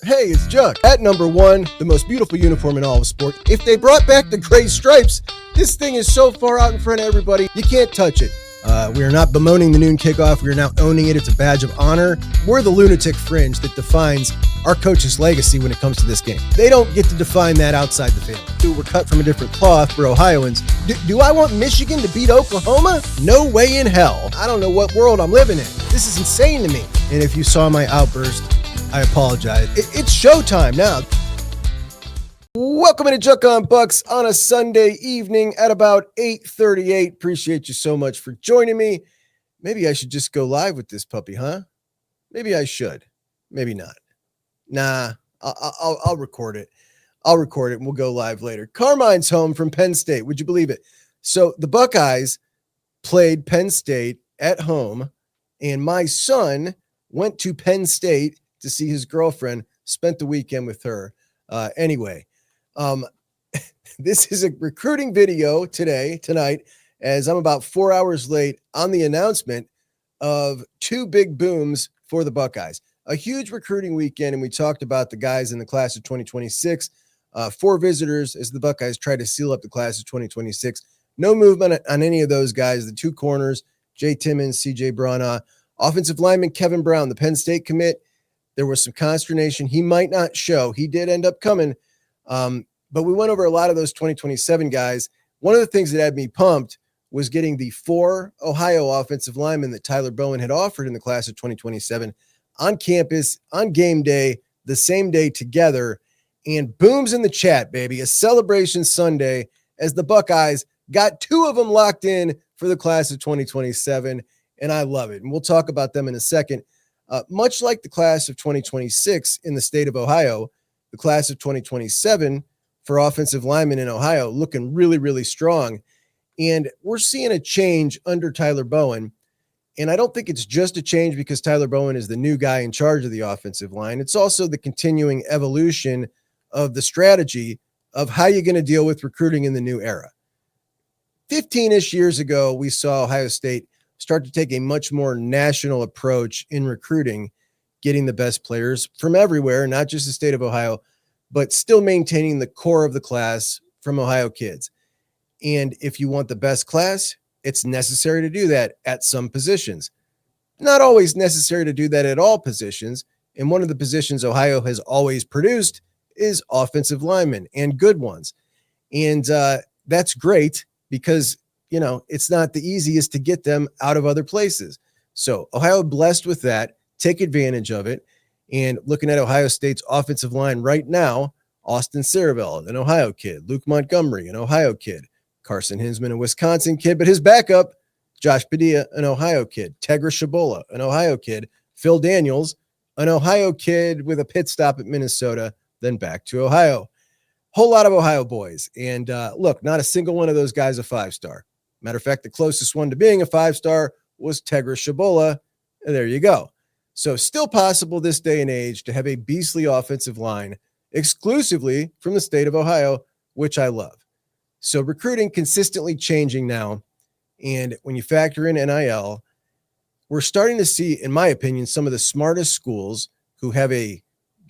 Hey, it's Juck. At number one, the most beautiful uniform in all of sport. If they brought back the gray stripes, this thing is so far out in front of everybody, you can't touch it. We are not bemoaning the noon kickoff. We are now owning it. It's a badge of honor. We're the lunatic fringe that defines our coach's legacy when it comes to this game. They don't get to define that outside the family. We're cut from a different cloth for Ohioans. Do I want Michigan to beat Oklahoma? No way in hell. I don't know what world I'm living in. This is insane to me. And if you saw my outburst, I apologize. It's showtime now. Welcome to Juck on Bucks on a Sunday evening at about 8:38. Appreciate you so much for joining me. Maybe I should just go live with this puppy, huh? Maybe I should. Maybe not. Nah, I'll record it. I'll record it and we'll go live later. Carmine's home from Penn State. Would you believe it? So the Buckeyes played Penn State at home, and my son went to Penn State to see his girlfriend, spent the weekend with her. Anyway, this is a recruiting video tonight, as I'm about 4 hours late on the announcement of two big booms for the Buckeyes. A huge recruiting weekend, and we talked about the guys in the class of 2026. 4 visitors as the Buckeyes try to seal up the class of 2026. No movement on any of those guys. The two corners, Jay Timmons, CJ Brana, offensive lineman Kevin Brown, the Penn State commit. There was some consternation. He might not show. He did end up coming. But we went over a lot of those 2027 guys. One of the things that had me pumped was getting the 4 Ohio offensive linemen that Tyler Bowen had offered in the class of 2027 on campus, on game day, the same day together. And booms in the chat, baby. A celebration Sunday as the Buckeyes got 2 of them locked in for the class of 2027. And I love it. And we'll talk about them in a second. Much like the class of 2026 in the state of Ohio, the class of 2027 for offensive linemen in Ohio looking really, really strong. And we're seeing a change under Tyler Bowen. And I don't think it's just a change because Tyler Bowen is the new guy in charge of the offensive line. It's also the continuing evolution of the strategy of how you're going to deal with recruiting in the new era. 15-ish years ago, we saw Ohio State start to take a much more national approach in recruiting, getting the best players from everywhere, not just the state of Ohio, but still maintaining the core of the class from Ohio kids. And if you want the best class, it's necessary to do that at some positions. Not always necessary to do that at all positions. And one of the positions Ohio has always produced is offensive linemen, and good ones. And that's great because, you know, it's not the easiest to get them out of other places. So Ohio blessed with that, take advantage of it. And looking at Ohio State's offensive line right now, Austin Ceravelle, an Ohio kid, Luke Montgomery, an Ohio kid, Carson Hinsman, a Wisconsin kid, but his backup, Josh Padilla, an Ohio kid, Tegra Shabola, an Ohio kid, Phil Daniels, an Ohio kid with a pit stop at Minnesota, then back to Ohio. Whole lot of Ohio boys. And look, not a single one of those guys a 5-star. Matter of fact, the closest one to being a 5-star was Tegra Shabola. And there you go. So still possible this day and age to have a beastly offensive line exclusively from the state of Ohio, which I love. So recruiting consistently changing now. And when you factor in NIL, we're starting to see, in my opinion, some of the smartest schools who have a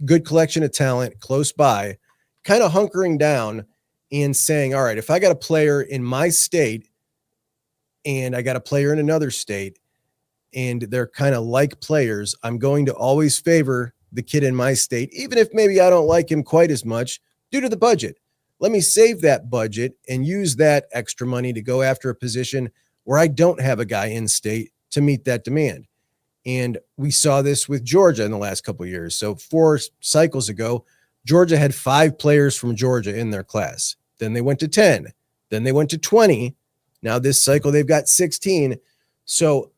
good collection of talent close by kind of hunkering down and saying, all right, if I got a player in my state and I got a player in another state and they're kind of like players, I'm going to always favor the kid in my state, even if maybe I don't like him quite as much due to the budget. Let me save that budget and use that extra money to go after a position where I don't have a guy in state to meet that demand. And we saw this with Georgia in the last couple of years. So 4 cycles ago, Georgia had 5 players from Georgia in their class. Then they went to 10. Then they went to 20. Now this cycle, they've got 16. So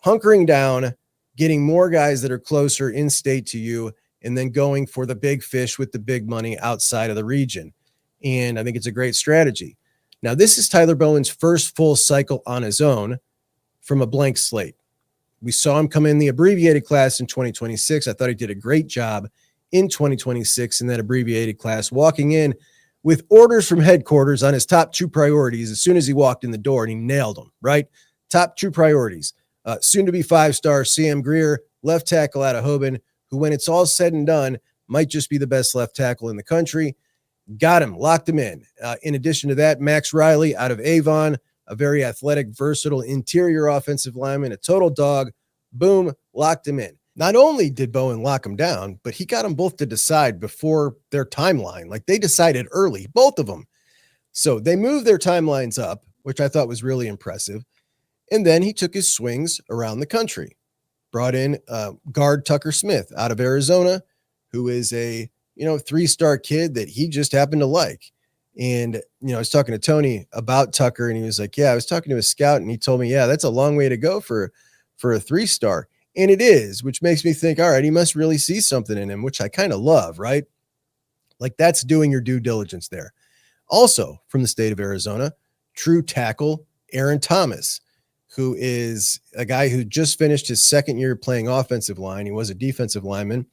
hunkering down, getting more guys that are closer in state to you, and then going for the big fish with the big money outside of the region. And I think it's a great strategy. Now, this is Tyler Bowen's first full cycle on his own from a blank slate. We saw him come in the abbreviated class in 2026. I thought he did a great job in 2026 in that abbreviated class, walking in with orders from headquarters on his top 2 priorities as soon as he walked in the door, and he nailed them, right? Top 2 priorities. Soon to be 5-star Sam Greer, left tackle out of Hoban, who, when it's all said and done, might just be the best left tackle in the country. Got him, locked him in. In addition to that, Max Riley out of Avon, a very athletic, versatile interior offensive lineman, a total dog. Boom, locked him in. Not only did Bowen lock him down, but he got them both to decide before their timeline. Like, they decided early, both of them. So they moved their timelines up, which I thought was really impressive. And then he took his swings around the country. Brought in guard Tucker Smith out of Arizona, who is a 3-star kid that he just happened to like. And, I was talking to Tony about Tucker, and he was like, yeah, I was talking to a scout, and he told me, yeah, that's a long way to go for a 3-star. And it is, which makes me think, all right, he must really see something in him, which I kind of love, right? Like, that's doing your due diligence there. Also from the state of Arizona, true tackle Aaron Thomas, who is a guy who just finished his second year playing offensive line. He was a defensive lineman.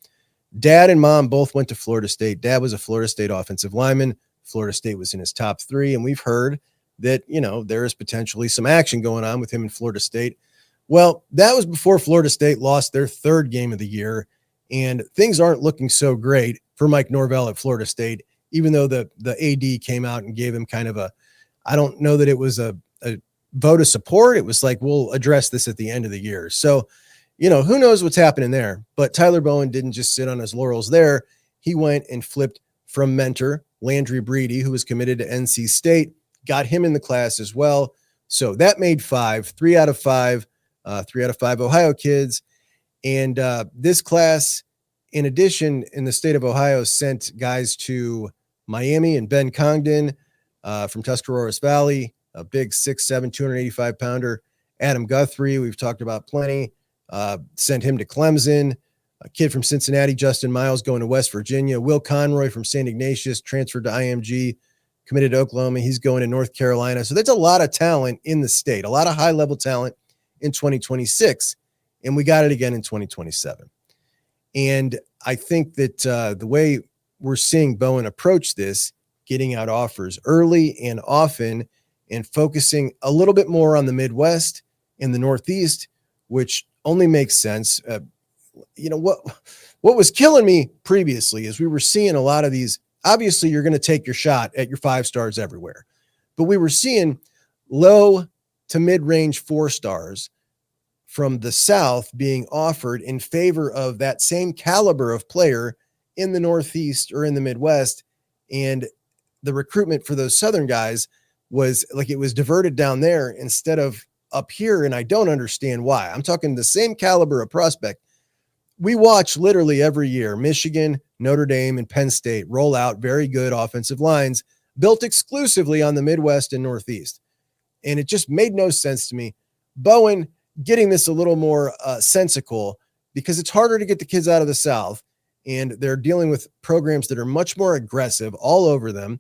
Dad and mom both went to Florida State. Dad was a Florida State offensive lineman. Florida State was in his top 3. And we've heard that, there is potentially some action going on with him in Florida State. Well, that was before Florida State lost their 3rd game of the year, and things aren't looking so great for Mike Norvell at Florida State, even though the AD came out and gave him kind of I don't know that it was a vote of support. It was like, we'll address this at the end of the year. So, who knows what's happening there, but Tyler Bowen didn't just sit on his laurels there. He went and flipped from mentor Landry Breedy, who was committed to NC State, got him in the class as well. So that made 5, 3 out of 5. 3 out of 5 Ohio kids. And this class, in addition, in the state of Ohio, sent guys to Miami and Ben Congdon from Tuscarawas Valley, a big 6'7", 285-pounder. Adam Guthrie, we've talked about plenty. Sent him to Clemson. A kid from Cincinnati, Justin Miles, going to West Virginia. Will Conroy from St. Ignatius, transferred to IMG, committed to Oklahoma. He's going to North Carolina. So there's a lot of talent in the state, a lot of high-level talent in 2026, and we got it again in 2027. And I think that the way we're seeing Bowen approach this, getting out offers early and often, and focusing a little bit more on the Midwest and the Northeast, which only makes sense. What was killing me previously is we were seeing a lot of these. Obviously, you're going to take your shot at your 5 stars everywhere, but we were seeing low to mid-range 4 stars from the South being offered in favor of that same caliber of player in the Northeast or in the Midwest. And the recruitment for those Southern guys was like, it was diverted down there instead of up here. And I don't understand why. I'm talking the same caliber of prospect. We watch literally every year, Michigan, Notre Dame, and Penn State roll out very good offensive lines built exclusively on the Midwest and Northeast. And it just made no sense to me. Bowen getting this a little more sensical, because it's harder to get the kids out of the South, and they're dealing with programs that are much more aggressive all over them.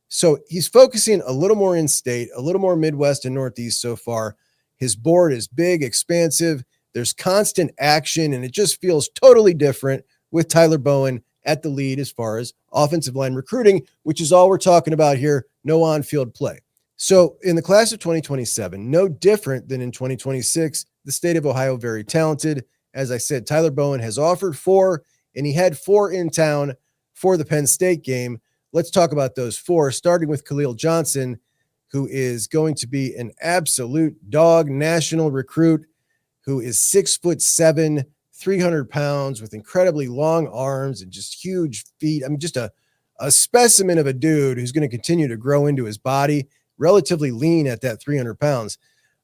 So he's focusing a little more in state, a little more Midwest and Northeast so far. His board is big, expansive. There's constant action, and it just feels totally different with Tyler Bowen at the lead as far as offensive line recruiting, which is all we're talking about here. No on-field play. So in the class of 2027, no different than in 2026, the state of Ohio, very talented. As I said, Tyler Bowen has offered 4, and he had 4 in town for the Penn State game. Let's talk about those 4, starting with Khalil Johnson, who is going to be an absolute dog national recruit, who is 6'7", 300 pounds with incredibly long arms and just huge feet. I mean, just a specimen of a dude who's going to continue to grow into his body. Relatively lean at that 300 pounds,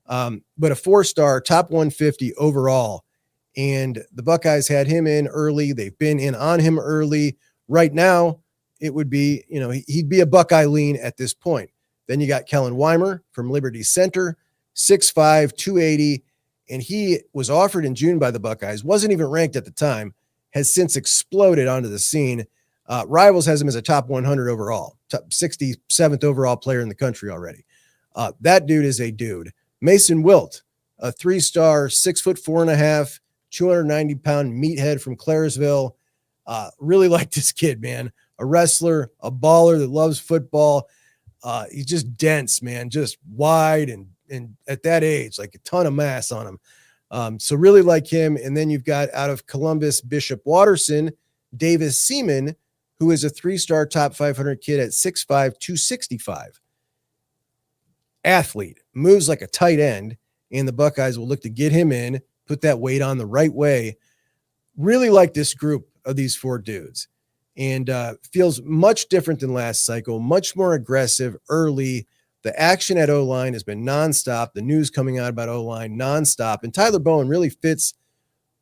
but a 4-star, top 150 overall. And the Buckeyes had him in early. They've been in on him early. Right now, it would be, he'd be a Buckeye lean at this point. Then you got Kellen Wymer from Liberty Center, 6'5", 280. And he was offered in June by the Buckeyes, wasn't even ranked at the time, has since exploded onto the scene. Rivals has him as a top 100 overall, top 67th overall player in the country already. That dude is a dude. Mason Wilt, a 3-star, 6'4.5", 290-pound meathead from Claresville. Really like this kid, man. A wrestler, a baller that loves football. He's just dense, man, just wide and at that age, like a ton of mass on him. So really like him. And then you've got out of Columbus, Bishop Watterson, Davis Seaman, who is a 3-star top 500 kid at 6'5", 265. Athlete, moves like a tight end, and the Buckeyes will look to get him in, put that weight on the right way. Really like this group of these 4 dudes, and feels much different than last cycle, much more aggressive early. The action at O-line has been nonstop. The news coming out about O-line nonstop, and Tyler Bowen really fits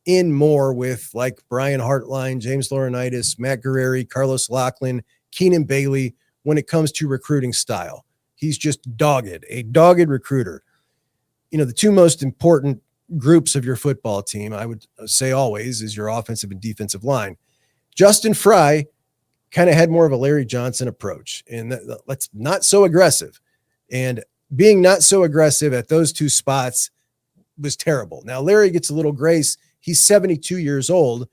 in more with like Brian Hartline, James Laurinaitis, Matt Guerrieri, Carlos Loughlin, Keenan Bailey when it comes to recruiting style. He's just a dogged recruiter. You know, the 2 most important groups of your football team, I would say always, is your offensive and defensive line. Justin Fry kind of had more of a Larry Johnson approach, and that's not so aggressive. And being not so aggressive at those 2 spots was terrible. Now, Larry gets a little grace. He's 72 years old,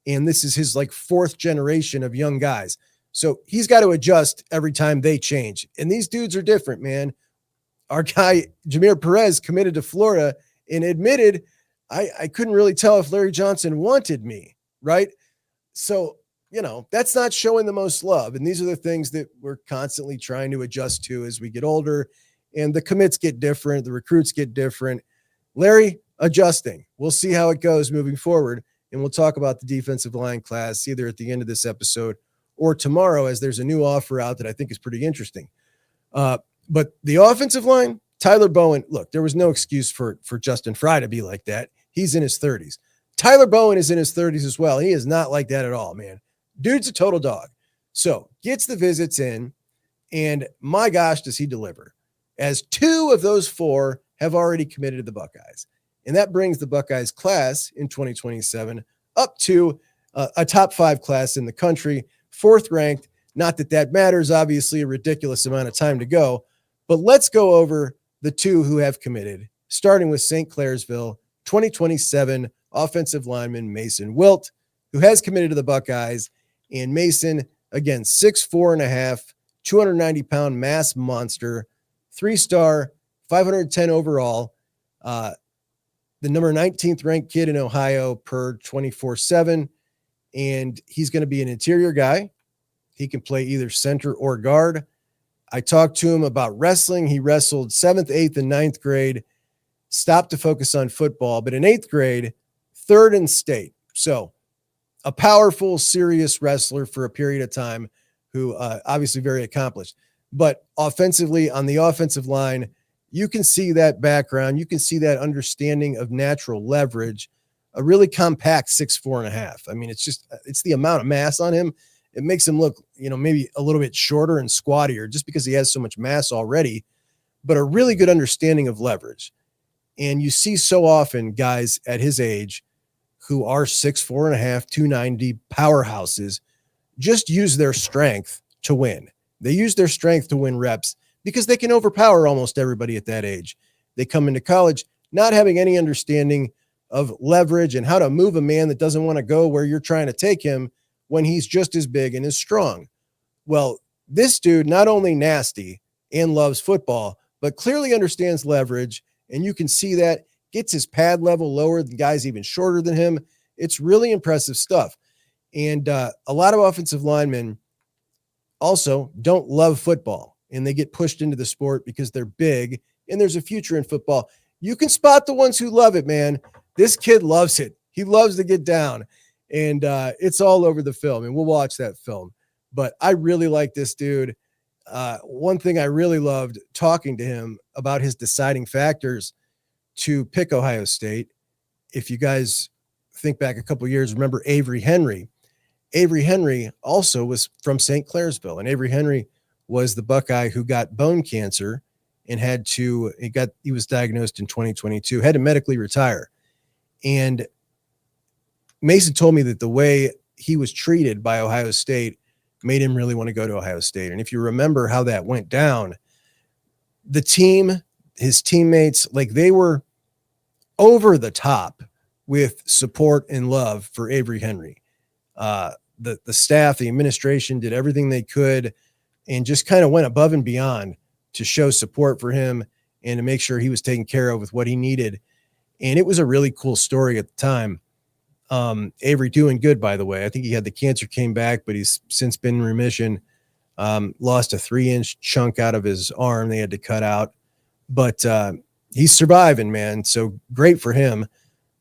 and this is his like 4th generation of young guys. So he's got to adjust every time they change. And these dudes are different, man. Our guy, Jameer Perez, committed to Florida and admitted, I couldn't really tell if Larry Johnson wanted me, right? So, you know, that's not showing the most love. And these are the things that we're constantly trying to adjust to as we get older, and the commits get different. The recruits get different. Larry, adjusting. We'll see how it goes moving forward. And we'll talk about the defensive line class either at the end of this episode or tomorrow, as there's a new offer out that I think is pretty interesting. But the offensive line, Tyler Bowen, look, there was no excuse for Justin Fry to be like that. He's in his 30s. Tyler Bowen is in his 30s as well. He is not like that at all, man. Dude's a total dog. So gets the visits in, and my gosh, does he deliver. As 2 of those 4 have already committed to the Buckeyes. And that brings the Buckeyes class in 2027 up to a top 5 class in the country, 4th ranked. Not that that matters, obviously a ridiculous amount of time to go, but let's go over the 2 who have committed, starting with St. Clairsville, 2027 offensive lineman Mason Wilt, who has committed to the Buckeyes. And Mason, again, 6'4.5", 290-pound mass monster, 3-star, 510 overall, the number 19th ranked kid in Ohio per 24/7. And he's going to be an interior guy. He can play either center or guard. I talked to him about wrestling. He wrestled 7th, 8th, and 9th grade, stopped to focus on football, but in 8th grade, 3rd in state. So a powerful, serious wrestler for a period of time who obviously very accomplished. But offensively, on the offensive line, you can see that background. You can see that understanding of natural leverage, a really compact 6'4.5". I mean, it's the amount of mass on him. It makes him look, you know, maybe a little bit shorter and squattier just because he has so much mass already, but a really good understanding of leverage. And you see so often guys at his age who are 6'4.5", 290 powerhouses just use their strength to win. They use their strength to win reps because they can overpower almost everybody at that age. They come into college not having any understanding of leverage and how to move a man that doesn't want to go where you're trying to take him when he's just as big and as strong. Well, this dude not only nasty and loves football, but clearly understands leverage, and you can see that, gets his pad level lower than guys even shorter than him. It's really impressive stuff. And a lot of offensive linemen also don't love football, and they get pushed into the sport because they're big and there's a future in football. You can spot the ones who love it, man. This kid loves it. He loves to get down, and it's all over the film, and we'll watch that film. But I really like this dude. One thing I really loved talking to him about his deciding factors to pick Ohio State. If you guys think back a couple of years, remember Avery Henry. Avery Henry also was from St. Clairsville, and Avery Henry was the Buckeye who got bone cancer and he was diagnosed in 2022, had to medically retire. And Mason told me that the way he was treated by Ohio State made him really want to go to Ohio State. And if you remember how that went down, the team, his teammates, like they were over the top with support and love for Avery Henry. The staff, the administration did everything they could and just kind of went above and beyond to show support for him and to make sure he was taken care of with what he needed. And it was a really cool story at the time. Avery doing good, by the way. I think he had the cancer, came back, but he's since been in remission. Lost a 3-inch chunk out of his arm they had to cut out, but he's surviving, man. So great for him.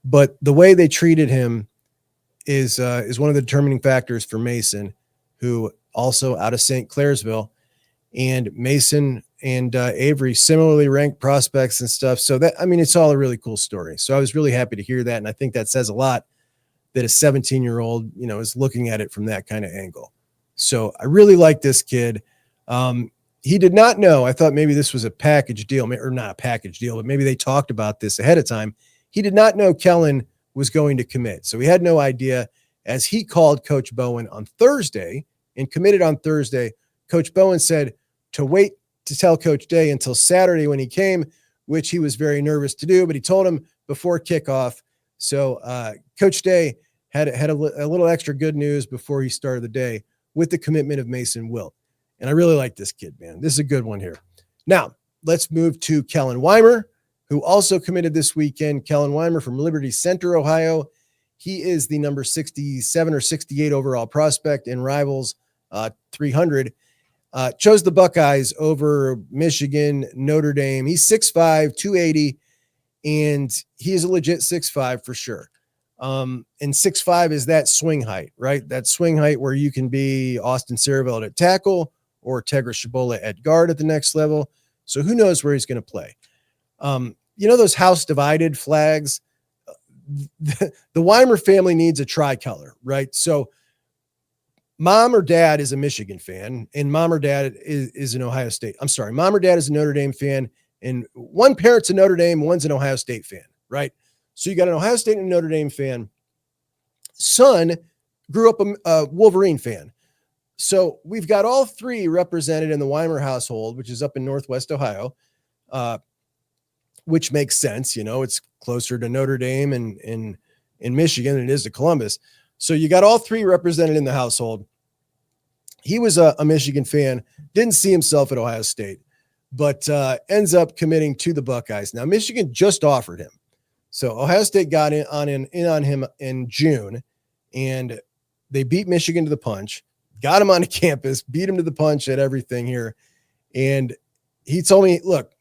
But the way they treated him is one of the determining factors for Mason, who also out of St. Clairsville, and Mason and Avery similarly ranked prospects and stuff. So that, I mean, it's all a really cool story. So I was really happy to hear that. And I think that says a lot that a 17-year-old, is looking at it from that kind of angle. So I really like this kid. He did not know. I thought maybe this was a package deal, or not a package deal, but maybe they talked about this ahead of time. He did not know Kellen was going to commit. So he had no idea. As he called Coach Bowen on Thursday and committed on Thursday, Coach Bowen said to wait to tell Coach Day until Saturday when he came, which he was very nervous to do, but he told him before kickoff. So Coach Day had a little extra good news before he started the day with the commitment of Mason Wilt. And I really like this kid, man. This is a good one here. Now, let's move to Kellen Wymer, who also committed this weekend. Kellen Wymer from Liberty Center, Ohio. He is the number 67 or 68 overall prospect in Rivals 300. Chose the Buckeyes over Michigan, Notre Dame. He's 6'5", 280, and he is a legit 6'5" for sure. And 6'5" is that swing height, right? That swing height where you can be Austin Cerevelt at tackle or Tegra Shabola at guard at the next level. So who knows where he's going to play? Those house divided flags, the Wymer family needs a tricolor, right? So mom or dad is a Michigan fan, and mom or dad is an Ohio State. I'm sorry. Mom or dad is a Notre Dame fan, and one parent's a Notre Dame, one's an Ohio State fan, right? So you got an Ohio State and a Notre Dame fan. Son grew up a Wolverine fan. So we've got all three represented in the Wymer household, which is up in Northwest Ohio, which makes sense. It's closer to Notre Dame and in Michigan than it is to Columbus. So you got all three represented in the household. He was a Michigan fan, didn't see himself at Ohio State, but ends up committing to the Buckeyes. Now, Michigan just offered him. So Ohio State got in on him in June, and they beat Michigan to the punch, got him on campus, beat him to the punch at everything here. And he told me, look,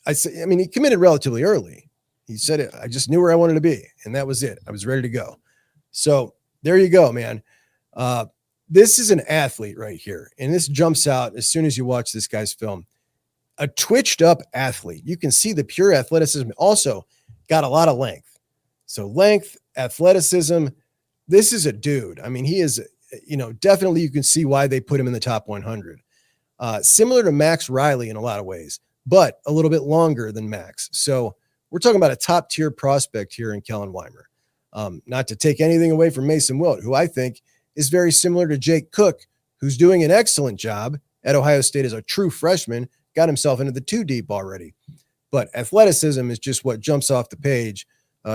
he committed relatively early. He said, I just knew where I wanted to be, and that was it. I was ready to go. So there you go, man. This is an athlete right here. And this jumps out as soon as you watch this guy's film. A twitched up athlete. You can see the pure athleticism. Also got a lot of length. So length, athleticism. This is a dude. I mean, he is, definitely you can see why they put him in the top 100. Similar to Max Riley in a lot of ways, but a little bit longer than Max. So we're talking about a top tier prospect here in Kellen Wymer. Not to take anything away from Mason Wilt, who I think is very similar to Jake Cook, who's doing an excellent job at Ohio State as a true freshman, got himself into the 2 deep already. But athleticism is just what jumps off the page,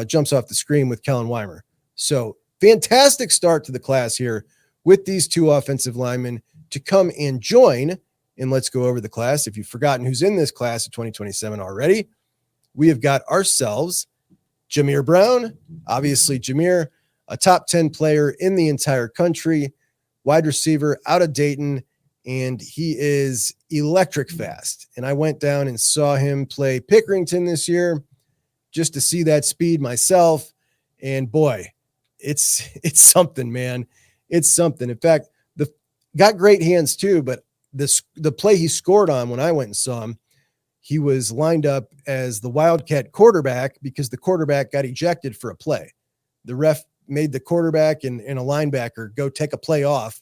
jumps off the screen with Kellen Wymer. So fantastic start to the class here with these two offensive linemen to come and join. And let's go over the class. If you've forgotten who's in this class of 2027 already, we have got ourselves Jameer Brown, obviously Jameer, a top 10 player in the entire country, wide receiver out of Dayton, and he is electric fast. And I went down and saw him play Pickerington this year just to see that speed myself. And boy, it's something, man. It's something. In fact, got great hands too, but the play he scored on when I went and saw him, he was lined up as the Wildcat quarterback because the quarterback got ejected for a play. The ref made the quarterback and a linebacker go take a play off,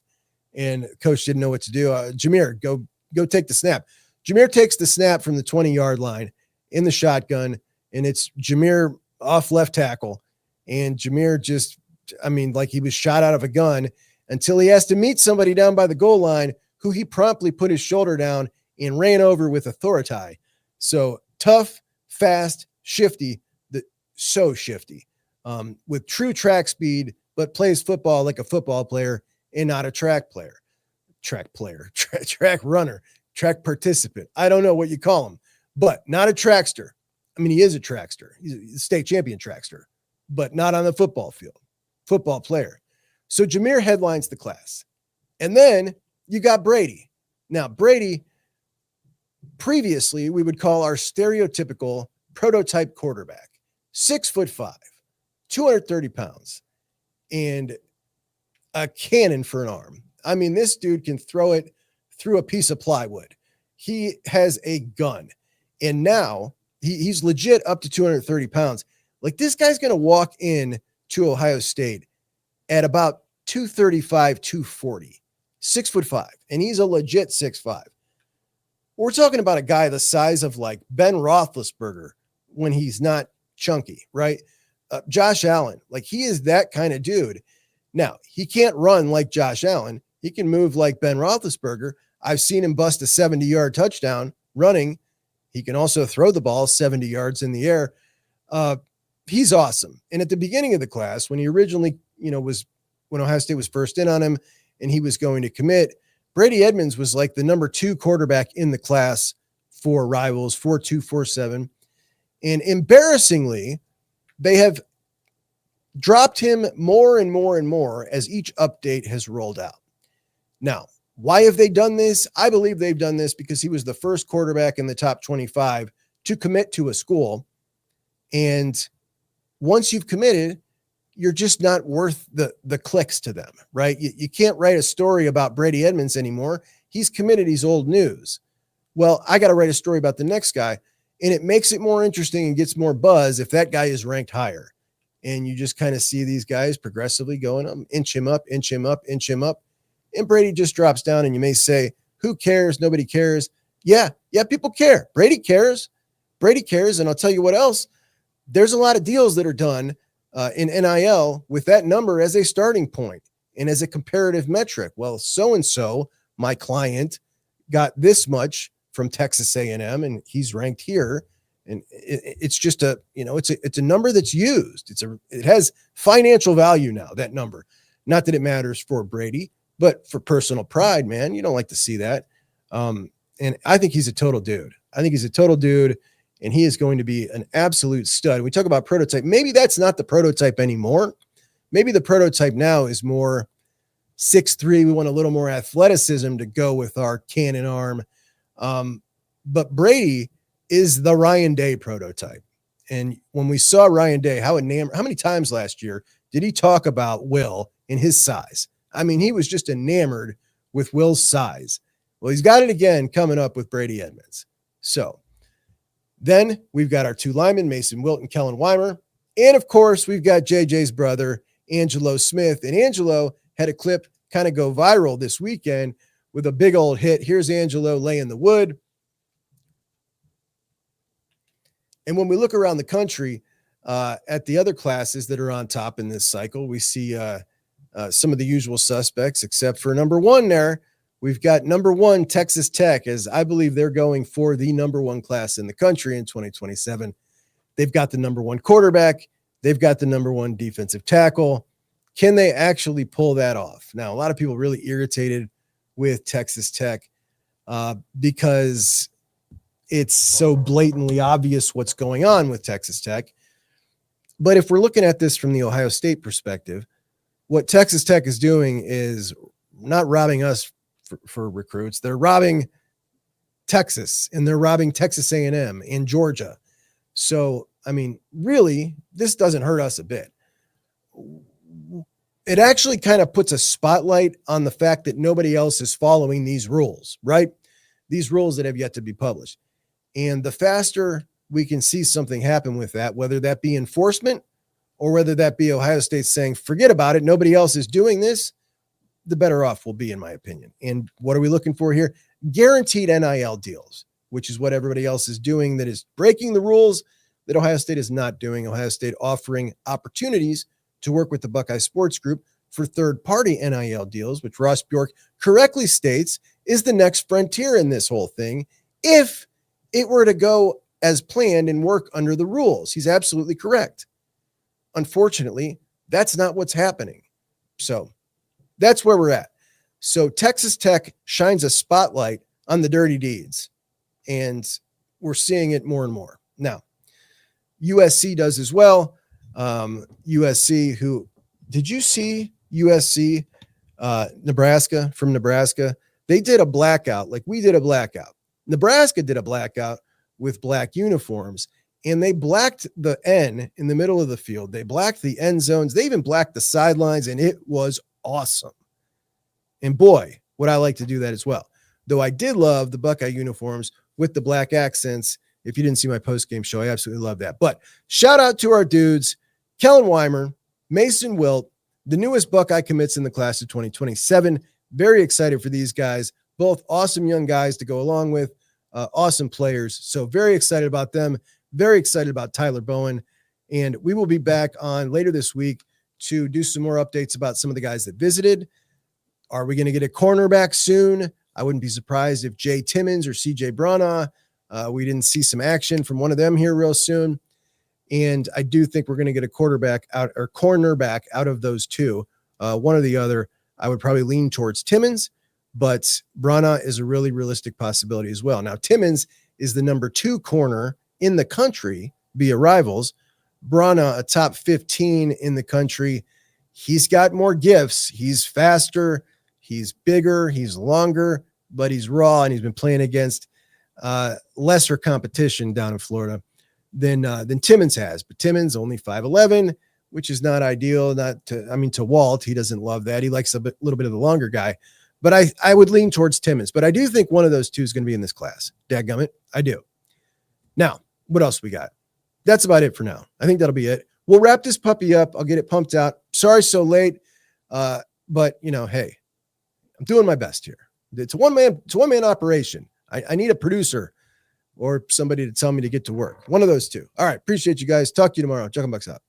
and coach didn't know what to do. Jameer, go take the snap. Jameer takes the snap from the 20-yard line in the shotgun, and it's Jameer off left tackle. And Jameer just, like he was shot out of a gun until he has to meet somebody down by the goal line who he promptly put his shoulder down and ran over with authority. So tough, fast, shifty, so shifty, with true track speed, but plays football like a football player and not a track runner, track participant. I don't know what you call him, but not a trackster. He is a trackster. He's a state champion trackster, but not on the football field. football player. So Jameer headlines the class. And then you got Brady. Now, Brady, previously, we would call our stereotypical prototype quarterback, 6'5", 230 pounds, and a cannon for an arm. I mean, this dude can throw it through a piece of plywood. He has a gun. And now he's legit up to 230 pounds. Like, this guy's going to walk in to Ohio State at about 235, 240, 6'5", and he's a legit 6'5". We're talking about a guy the size of like Ben Roethlisberger when he's not chunky, right? Josh Allen, like, he is that kind of dude. Now, he can't run like Josh Allen. He can move like Ben Roethlisberger. I've seen him bust a 70-yard touchdown running. He can also throw the ball 70 yards in the air. He's awesome. And at the beginning of the class, when he originally, when Ohio State was first in on him and he was going to commit, Brady Edmonds was like the number 2 quarterback in the class for rivals, 4.2, 4.7. And embarrassingly, they have dropped him more and more and more as each update has rolled out. Now, why have they done this? I believe they've done this because he was the first quarterback in the top 25 to commit to a school. And once you've committed, you're just not worth the clicks to them, right? You can't write a story about Brady Edmonds anymore. He's committed. He's old news. Well, I got to write a story about the next guy, and it makes it more interesting and gets more buzz if that guy is ranked higher. And you just kind of see these guys progressively going up, inch him up, inch him up, inch him up. And Brady just drops down, and you may say, who cares? Nobody cares. Yeah, people care. Brady cares. Brady cares. And I'll tell you what else. There's a lot of deals that are done in NIL with that number as a starting point and as a comparative metric. Well, so-and-so, my client, got this much from Texas A&M, and he's ranked here. And it's just it's a number that's used. It has financial value now, that number. Not that it matters for Brady, but for personal pride, man, you don't like to see that. And I think he's a total dude. And he is going to be an absolute stud. We talk about prototype. Maybe that's not the prototype anymore. Maybe the prototype now is more 6'3". We want a little more athleticism to go with our cannon arm. But Brady is the Ryan Day prototype. And when we saw Ryan Day, how many times last year did he talk about Will and his size? I mean, he was just enamored with Will's size. Well, he's got it again coming up with Brady Edmonds. So then we've got our 2 linemen, Mason Wilt and Kellen Wymer. And of course, we've got JJ's brother, Angelo Smith. And Angelo had a clip kind of go viral this weekend with a big old hit. Here's Angelo laying the wood. And when we look around the country at the other classes that are on top in this cycle, we see some of the usual suspects, except for number 1 there. We've got number 1, Texas Tech, as I believe they're going for the number 1 class in the country in 2027. They've got the number 1 quarterback. They've got the number 1 defensive tackle. Can they actually pull that off? Now, a lot of people really irritated with Texas Tech because it's so blatantly obvious what's going on with Texas Tech. But if we're looking at this from the Ohio State perspective, what Texas Tech is doing is not robbing us for recruits. They're robbing Texas, and they're robbing Texas A&M and Georgia. So, I mean, really, this doesn't hurt us a bit. It actually kind of puts a spotlight on the fact that nobody else is following these rules, right? These rules that have yet to be published. And the faster we can see something happen with that, whether that be enforcement or whether that be Ohio State saying, forget about it, nobody else is doing this, the better off we'll be, in my opinion. And what are we looking for here? Guaranteed NIL deals, which is what everybody else is doing that is breaking the rules that Ohio State is not doing. Ohio State offering opportunities to work with the Buckeye Sports Group for third-party NIL deals, which Ross Bjork correctly states is the next frontier in this whole thing if it were to go as planned and work under the rules. He's absolutely correct. Unfortunately, that's not what's happening. So that's where we're at. So Texas Tech shines a spotlight on the dirty deeds, and we're seeing it more and more. Now, USC does as well. USC, who Did you see USC, Nebraska, from Nebraska? They did a blackout like we did a blackout. Nebraska did a blackout with black uniforms, and they blacked the N in the middle of the field. They blacked the end zones. They even blacked the sidelines, and it was awesome. And boy, would I like to do that as well. Though I did love the Buckeye uniforms with the black accents. If you didn't see my post-game show, I absolutely love that. But shout out to our dudes, Kellen Wymer, Mason Wilt, the newest Buckeye commits in the class of 2027. Very excited for these guys. Both awesome young guys to go along with, awesome players. So very excited about them. Very excited about Tyler Bowen. And we will be back on later this week to do some more updates about some of the guys that visited. Are we going to get a cornerback soon? I wouldn't be surprised if Jay Timmons or CJ Brana. We didn't see some action from one of them here real soon. And I do think we're going to get a cornerback out of those two. One or the other. I would probably lean towards Timmons, but Brana is a really realistic possibility as well. Now, Timmons is the number 2 corner in the country via Rivals. Brana, a top 15 in the country. He's got more gifts. He's faster. He's bigger. He's longer, but he's raw, and he's been playing against lesser competition down in Florida than Timmons has. But Timmons only 5'11", which is not ideal. To Walt, he doesn't love that. He likes little bit of the longer guy. But I would lean towards Timmons. But I do think one of those two is going to be in this class. Dadgummit, I do. Now, what else we got? That's about it for now. I think that'll be it. We'll wrap this puppy up. I'll get it pumped out. Sorry so late. But hey, I'm doing my best here. It's a one-man operation. I need a producer or somebody to tell me to get to work. One of those two. All right. Appreciate you guys. Talk to you tomorrow. JUCK'S FAVORITE out.